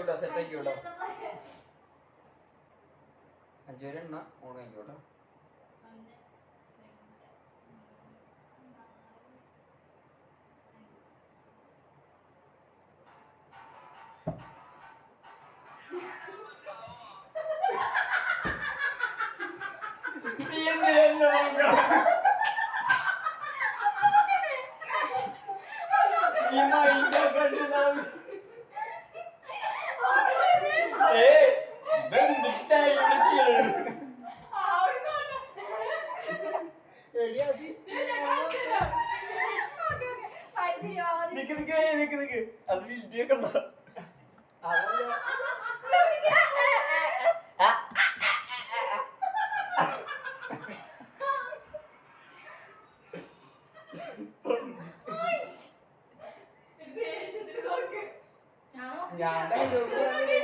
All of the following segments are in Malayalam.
ആയിക്കോട്ടോ, സെറ്റ് ആയിക്കോട്ടോ. 5 വരെ എണ്ണ ഓൺ ആയിക്കോട്ടോ. അത് വിൽറ്റിയൊക്കെ ഉണ്ടോ?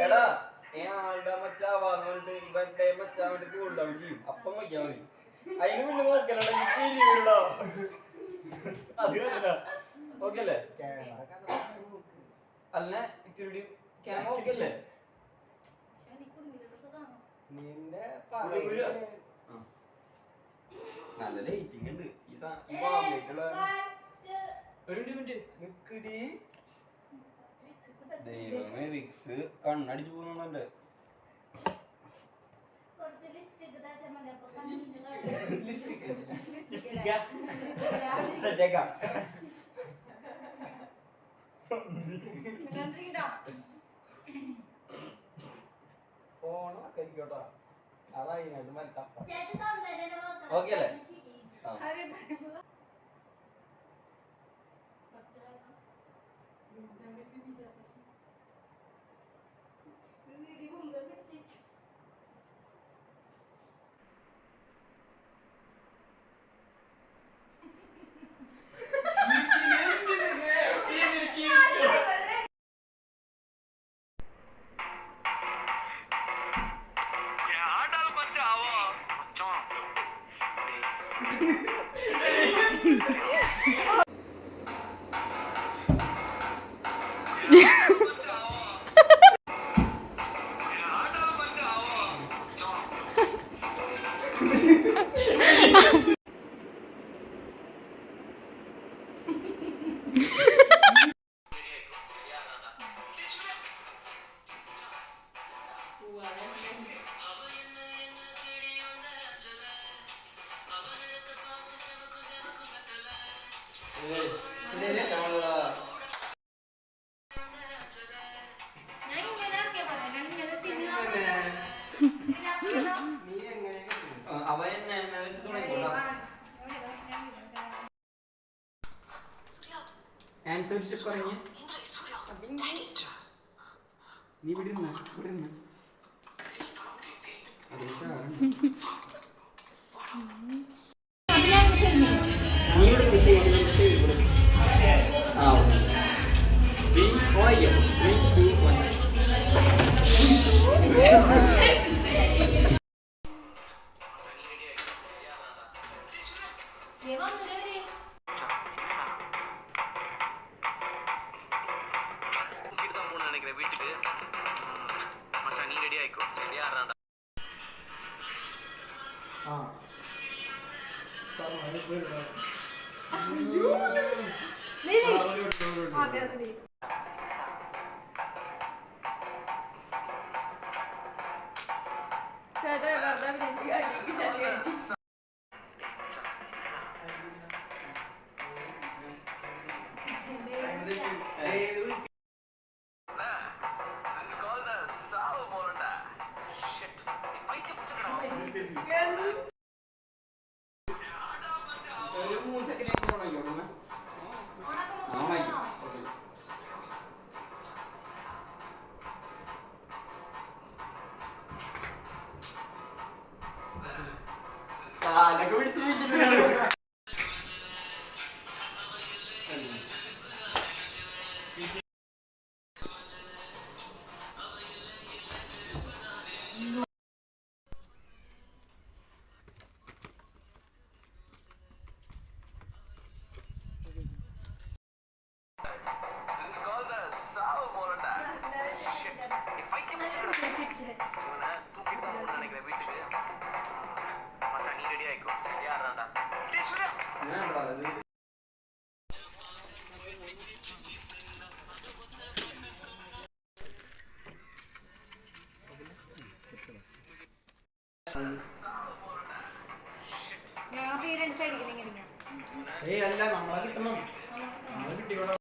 എടാ ആളുടെ മച്ചാവാന്നുകൊണ്ട് ഇവന്റെ മച്ചാവിന്റെ ഉണ്ടാവും ചെയ്യും. അപ്പം നോക്കിയാ മതി. അതിന് മുന്നേ നോക്കലോ അത് കണ്ടില്ല. ഓക്കെ അല്ലേ? അല്ല ഇച്ചിരി ക്യാമറ ഓക്കെ അല്ലേ? നല്ല ലൈറ്റിംഗ് ഉണ്ട് ഈ വാങ്ങിയിട്ടുള്ള. ഒരു മിനിറ്റ് നിക്കടി. ദൈവമേ, വിക്സ് കണ്ണടിച്ചു പോകുന്നുണ്ട്. ഫോണൊക്കെ ആയിക്കോട്ടോ. അതായിട്ട് മലത്താം. ഓക്കെ അല്ലേ? ആൻസർ സ്റ്റെപ്പ് പറഞ്ഞ് നീ വിടുന്ന வீட்டுக்கு மச்சான் நீ ரெடி ஆயிக்கோ. ரெடியா ஆறாடா. சார் மணி போயிடுடா. ஐயோ நீ ചേട്ടാ വെറുതെ വിളിച്ചു ശശി കഴിച്ചു. நினைக்கிறேன் வீட்டுக்கு மச்சான் நீ ரெடி ஆயிக்கோ ரெடி ஆறான்டா ഏയ് അല്ല നമ്മളെ കിട്ടണം നമ്മളെ കിട്ടിക്കോട്ടെ